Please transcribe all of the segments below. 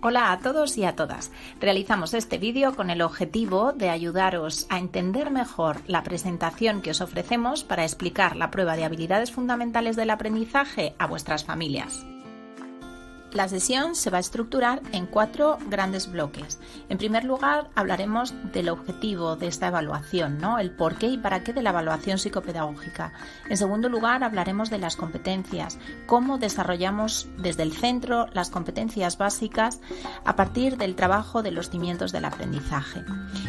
Hola a todos y a todas. Realizamos este vídeo con el objetivo de ayudaros a entender mejor la presentación que os ofrecemos para explicar la prueba de habilidades fundamentales del aprendizaje a vuestras familias. La sesión se va a estructurar en 4 grandes bloques. En primer lugar, hablaremos del objetivo de esta evaluación, ¿no? El por qué y para qué de la evaluación psicopedagógica. En segundo lugar, hablaremos de las competencias, cómo desarrollamos desde el centro las competencias básicas a partir del trabajo de los cimientos del aprendizaje.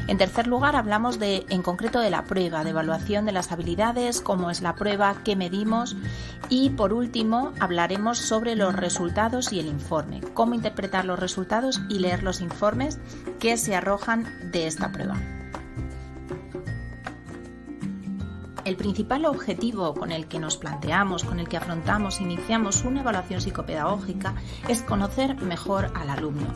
En tercer lugar, hablamos en concreto de la prueba, de evaluación de las habilidades, cómo es la prueba, qué medimos y por último hablaremos sobre los resultados y el informe, cómo interpretar los resultados y leer los informes que se arrojan de esta prueba. El principal objetivo con el que nos planteamos, con el que afrontamos, iniciamos una evaluación psicopedagógica es conocer mejor al alumno,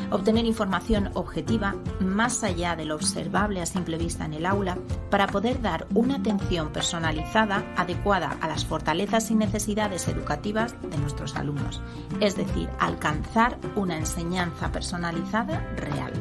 obtener información objetiva más allá de lo observable a simple vista en el aula para poder dar una atención personalizada adecuada a las fortalezas y necesidades educativas de nuestros alumnos, es decir, alcanzar una enseñanza personalizada real.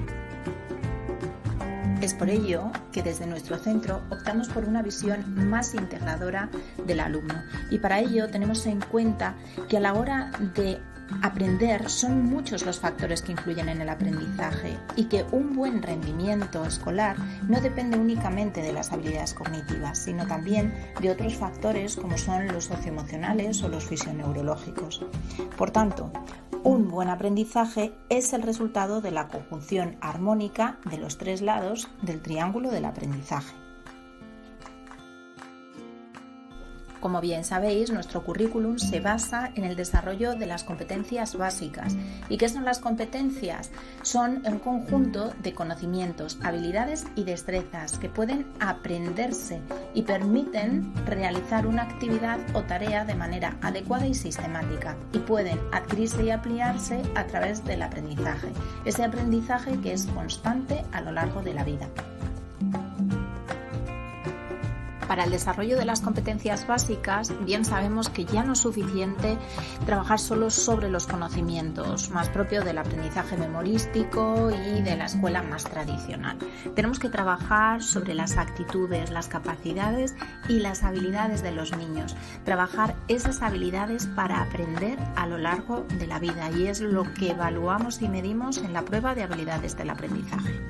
Es por ello que desde nuestro centro optamos por una visión más integradora del alumno y para ello tenemos en cuenta que a la hora de aprender son muchos los factores que influyen en el aprendizaje y que un buen rendimiento escolar no depende únicamente de las habilidades cognitivas, sino también de otros factores como son los socioemocionales o los fisioneurológicos. Por tanto, un buen aprendizaje es el resultado de la conjunción armónica de los 3 lados del triángulo del aprendizaje. Como bien sabéis, nuestro currículum se basa en el desarrollo de las competencias básicas. ¿Y qué son las competencias? Son un conjunto de conocimientos, habilidades y destrezas que pueden aprenderse y permiten realizar una actividad o tarea de manera adecuada y sistemática y pueden adquirirse y ampliarse a través del aprendizaje. Ese aprendizaje que es constante a lo largo de la vida. Para el desarrollo de las competencias básicas, bien sabemos que ya no es suficiente trabajar solo sobre los conocimientos, más propio del aprendizaje memorístico y de la escuela más tradicional. Tenemos que trabajar sobre las actitudes, las capacidades y las habilidades de los niños. Trabajar esas habilidades para aprender a lo largo de la vida y es lo que evaluamos y medimos en la prueba de habilidades del aprendizaje.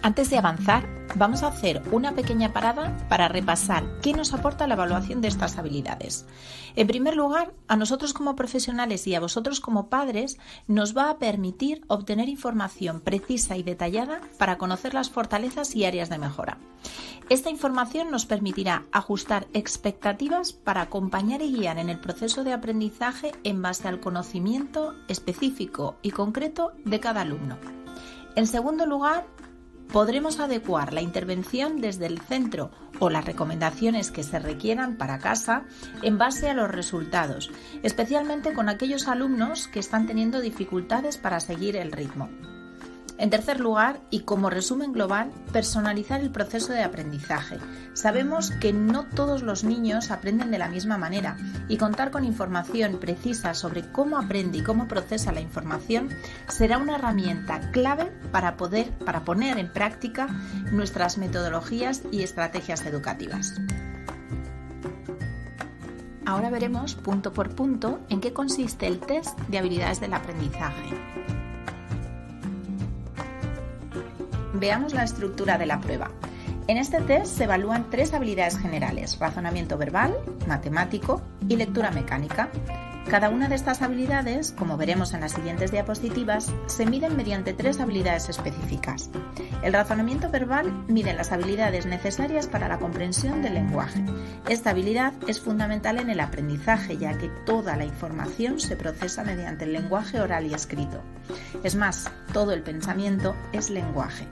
Antes de avanzar, vamos a hacer una pequeña parada para repasar qué nos aporta la evaluación de estas habilidades. En primer lugar, a nosotros como profesionales y a vosotros como padres nos va a permitir obtener información precisa y detallada para conocer las fortalezas y áreas de mejora. Esta información nos permitirá ajustar expectativas para acompañar y guiar en el proceso de aprendizaje en base al conocimiento específico y concreto de cada alumno. En segundo lugar, podremos adecuar la intervención desde el centro o las recomendaciones que se requieran para casa en base a los resultados, especialmente con aquellos alumnos que están teniendo dificultades para seguir el ritmo. En tercer lugar, y como resumen global, personalizar el proceso de aprendizaje. Sabemos que no todos los niños aprenden de la misma manera y contar con información precisa sobre cómo aprende y cómo procesa la información será una herramienta clave para poner en práctica nuestras metodologías y estrategias educativas. Ahora veremos punto por punto en qué consiste el test de habilidades del aprendizaje. Veamos la estructura de la prueba. En este test se evalúan 3 habilidades generales: razonamiento verbal, matemático y lectura mecánica. Cada una de estas habilidades, como veremos en las siguientes diapositivas, se miden mediante 3 habilidades específicas. El razonamiento verbal mide las habilidades necesarias para la comprensión del lenguaje. Esta habilidad es fundamental en el aprendizaje, ya que toda la información se procesa mediante el lenguaje oral y escrito. Es más, todo el pensamiento es lenguaje.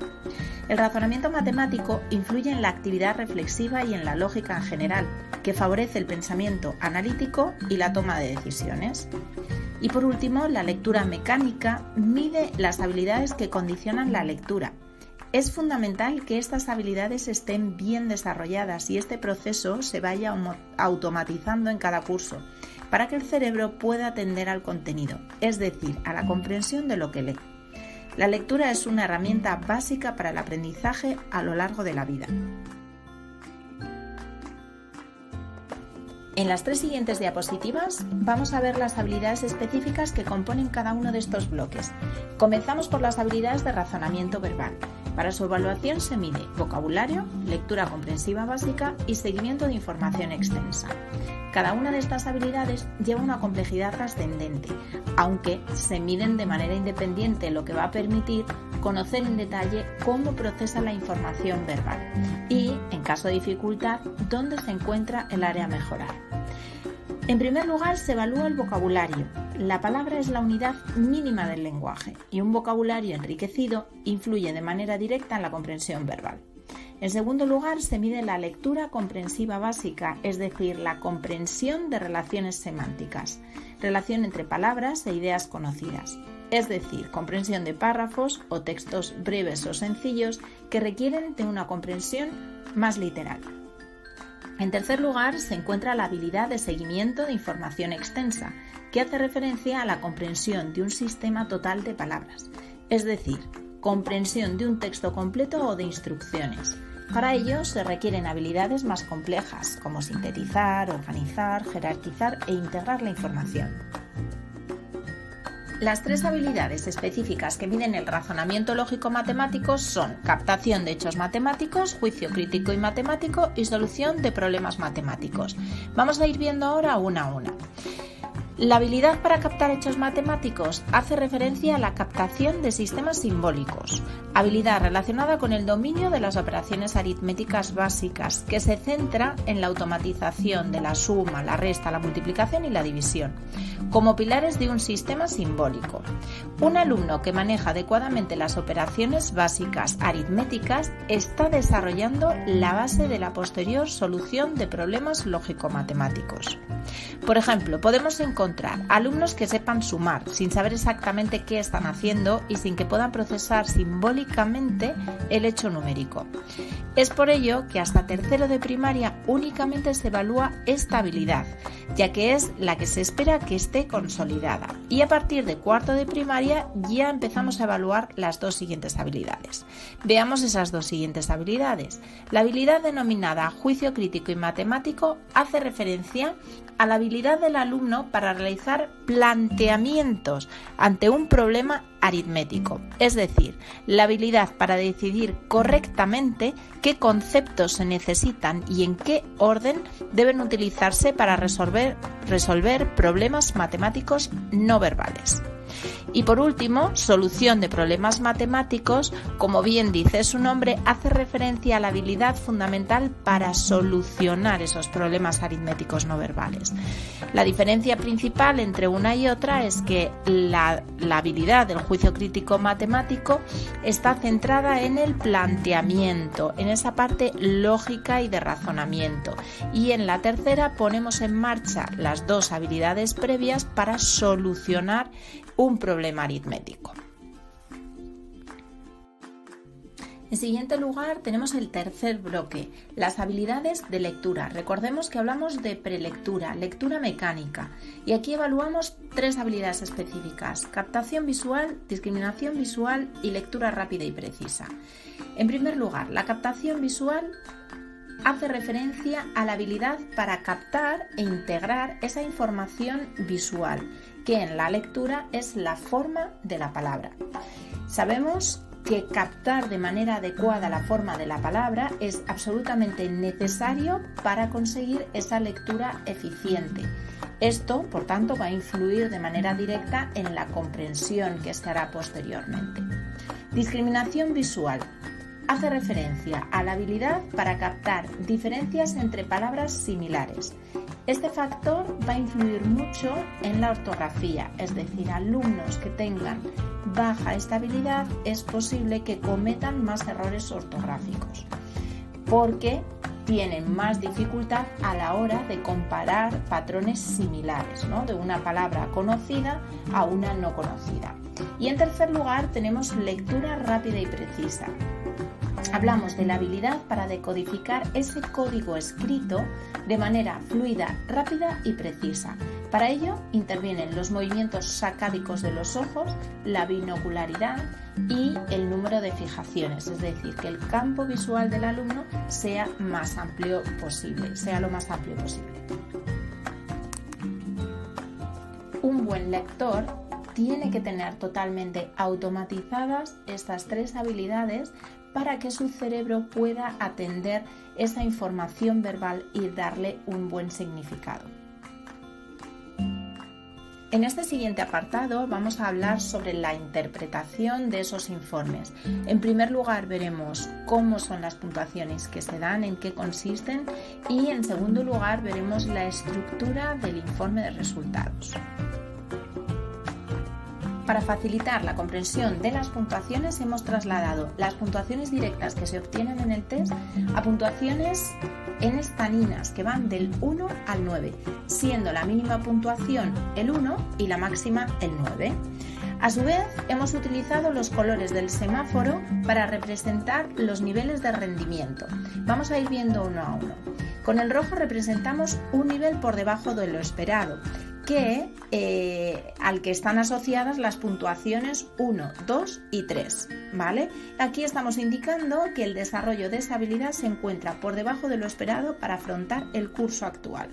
El razonamiento matemático influye en la actividad reflexiva y en la lógica en general, que favorece el pensamiento analítico y la toma de decisiones. Y por último, la lectura mecánica mide las habilidades que condicionan la lectura. Es fundamental que estas habilidades estén bien desarrolladas y este proceso se vaya automatizando en cada curso. para que el cerebro pueda atender al contenido, es decir, a la comprensión de lo que lee. La lectura es una herramienta básica para el aprendizaje a lo largo de la vida. En las 3 siguientes diapositivas vamos a ver las habilidades específicas que componen cada uno de estos bloques. Comenzamos por las habilidades de razonamiento verbal. Para su evaluación se mide vocabulario, lectura comprensiva básica y seguimiento de información extensa. Cada una de estas habilidades lleva una complejidad trascendente, aunque se miden de manera independiente, lo que va a permitir conocer en detalle cómo procesa la información verbal y, en caso de dificultad, dónde se encuentra el área a mejorar. En primer lugar, se evalúa el vocabulario. La palabra es la unidad mínima del lenguaje y un vocabulario enriquecido influye de manera directa en la comprensión verbal. En segundo lugar, se mide la lectura comprensiva básica, es decir, la comprensión de relaciones semánticas, relación entre palabras e ideas conocidas, es decir, comprensión de párrafos o textos breves o sencillos que requieren de una comprensión más literal. En tercer lugar, se encuentra la habilidad de seguimiento de información extensa, que hace referencia a la comprensión de un sistema total de palabras, es decir, comprensión de un texto completo o de instrucciones. Para ello se requieren habilidades más complejas, como sintetizar, organizar, jerarquizar e integrar la información. Las 3 habilidades específicas que miden el razonamiento lógico-matemático son captación de hechos matemáticos, juicio crítico y matemático y solución de problemas matemáticos. Vamos a ir viendo ahora una a una. La habilidad para captar hechos matemáticos hace referencia a la captación de sistemas simbólicos, habilidad relacionada con el dominio de las operaciones aritméticas básicas, que se centra en la automatización de la suma, la resta, la multiplicación y la división, como pilares de un sistema simbólico. Un alumno que maneja adecuadamente las operaciones básicas aritméticas está desarrollando la base de la posterior solución de problemas lógico-matemáticos. Por ejemplo, podemos encontrar alumnos que sepan sumar sin saber exactamente qué están haciendo y sin que puedan procesar simbólicamente el hecho numérico. Es por ello que hasta tercero de primaria únicamente se evalúa esta habilidad, ya que es la que se espera que esté consolidada. Y a partir de cuarto de primaria ya empezamos a evaluar las 2 siguientes habilidades. Veamos esas 2 siguientes habilidades. La habilidad denominada juicio crítico y matemático hace referencia a la habilidad del alumno para realizar planteamientos ante un problema aritmético, es decir, la habilidad para decidir correctamente qué conceptos se necesitan y en qué orden deben utilizarse para resolver problemas matemáticos no verbales. Y por último, solución de problemas matemáticos, como bien dice su nombre, hace referencia a la habilidad fundamental para solucionar esos problemas aritméticos no verbales. La diferencia principal entre una y otra es que la habilidad del juicio crítico matemático está centrada en el planteamiento, en esa parte lógica y de razonamiento. Y en la tercera ponemos en marcha las 2 habilidades previas para solucionar un problema aritmético. En siguiente lugar tenemos el tercer bloque, las habilidades de lectura. Recordemos que hablamos de prelectura, lectura mecánica y aquí evaluamos 3 habilidades específicas: captación visual, discriminación visual y lectura rápida y precisa. En primer lugar, la captación visual hace referencia a la habilidad para captar e integrar esa información visual, que en la lectura es la forma de la palabra. Sabemos que captar de manera adecuada la forma de la palabra es absolutamente necesario para conseguir esa lectura eficiente. Esto, por tanto, va a influir de manera directa en la comprensión que se hará posteriormente. Discriminación visual hace referencia a la habilidad para captar diferencias entre palabras similares. Este factor va a influir mucho en la ortografía, es decir, alumnos que tengan baja estabilidad es posible que cometan más errores ortográficos, porque tienen más dificultad a la hora de comparar patrones similares, ¿no?, de una palabra conocida a una no conocida. Y en tercer lugar tenemos lectura rápida y precisa. Hablamos de la habilidad para decodificar ese código escrito de manera fluida, rápida y precisa, Para ello intervienen los movimientos sacádicos de los ojos, la binocularidad y el número de fijaciones, es decir, que el campo visual del alumno sea lo más amplio posible. Un buen lector tiene que tener totalmente automatizadas estas 3 habilidades para que su cerebro pueda atender esa información verbal y darle un buen significado. En este siguiente apartado vamos a hablar sobre la interpretación de esos informes. En primer lugar veremos cómo son las puntuaciones que se dan, en qué consisten, y en segundo lugar veremos la estructura del informe de resultados. Para facilitar la comprensión de las puntuaciones hemos trasladado las puntuaciones directas que se obtienen en el test a puntuaciones en estaninas que van del 1 al 9, siendo la mínima puntuación el 1 y la máxima el 9. A su vez, hemos utilizado los colores del semáforo para representar los niveles de rendimiento. Vamos a ir viendo uno a uno. Con el rojo representamos un nivel por debajo de lo esperado, al que están asociadas las puntuaciones 1, 2 y 3, ¿vale? Aquí estamos indicando que el desarrollo de esa habilidad se encuentra por debajo de lo esperado para afrontar el curso actual.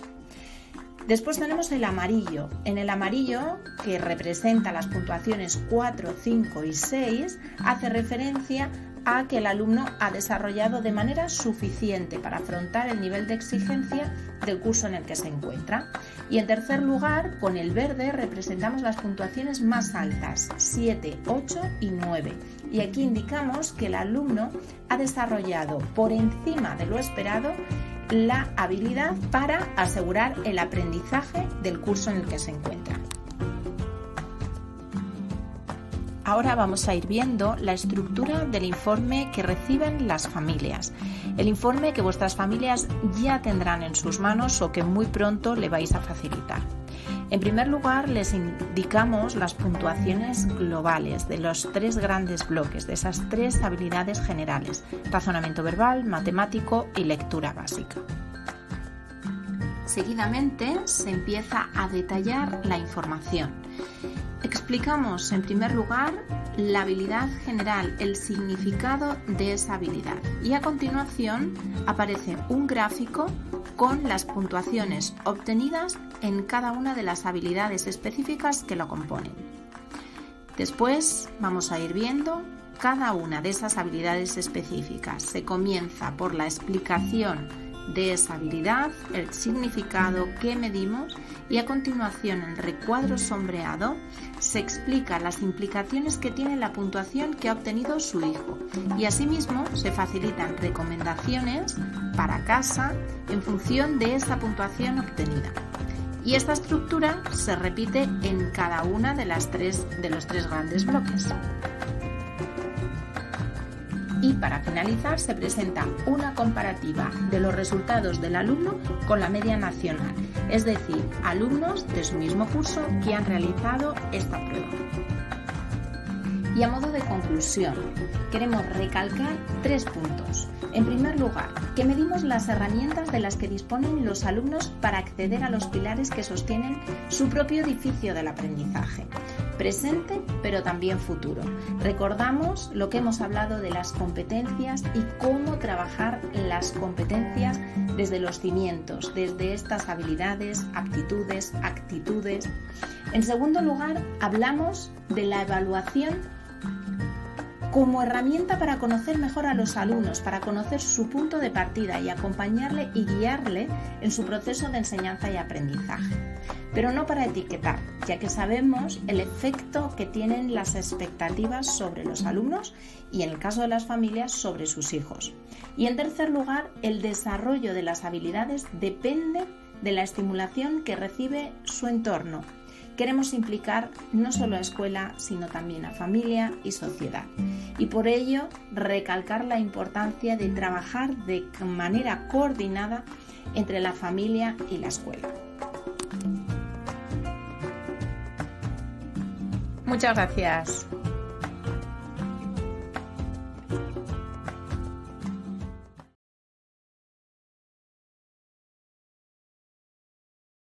Después tenemos el amarillo. En el amarillo, que representa las puntuaciones 4, 5 y 6, hace referencia a que el alumno ha desarrollado de manera suficiente para afrontar el nivel de exigencia del curso en el que se encuentra. Y en tercer lugar, con el verde representamos las puntuaciones más altas, 7, 8 y 9. Y aquí indicamos que el alumno ha desarrollado por encima de lo esperado la habilidad para asegurar el aprendizaje del curso en el que se encuentra. Ahora vamos a ir viendo la estructura del informe que reciben las familias. El informe que vuestras familias ya tendrán en sus manos o que muy pronto le vais a facilitar. En primer lugar, les indicamos las puntuaciones globales de los 3 grandes bloques, de esas 3 habilidades generales: razonamiento verbal, matemático y lectura básica. Seguidamente se empieza a detallar la información. Explicamos en primer lugar la habilidad general, el significado de esa habilidad, y a continuación aparece un gráfico con las puntuaciones obtenidas en cada una de las habilidades específicas que lo componen. Después vamos a ir viendo cada una de esas habilidades específicas. Se comienza por la explicación de esa habilidad, el significado que medimos, y a continuación en el recuadro sombreado se explica las implicaciones que tiene la puntuación que ha obtenido su hijo, y asimismo se facilitan recomendaciones para casa en función de esa puntuación obtenida. Y esta estructura se repite en cada una de los 3 grandes bloques. Y para finalizar se presenta una comparativa de los resultados del alumno con la media nacional, es decir, alumnos de su mismo curso que han realizado esta prueba. Y a modo de conclusión, queremos recalcar 3 puntos. En primer lugar, que medimos las herramientas de las que disponen los alumnos para acceder a los pilares que sostienen su propio edificio del aprendizaje, presente pero también futuro. Recordamos lo que hemos hablado de las competencias y cómo trabajar las competencias desde los cimientos, desde estas habilidades, aptitudes, actitudes. En segundo lugar, hablamos de la evaluación como herramienta para conocer mejor a los alumnos, para conocer su punto de partida y acompañarle y guiarle en su proceso de enseñanza y aprendizaje. Pero no para etiquetar, ya que sabemos el efecto que tienen las expectativas sobre los alumnos y, en el caso de las familias, sobre sus hijos. Y en tercer lugar, el desarrollo de las habilidades depende de la estimulación que recibe su entorno. Queremos implicar no solo a escuela, sino también a familia y sociedad. Y por ello, recalcar la importancia de trabajar de manera coordinada entre la familia y la escuela. Muchas gracias.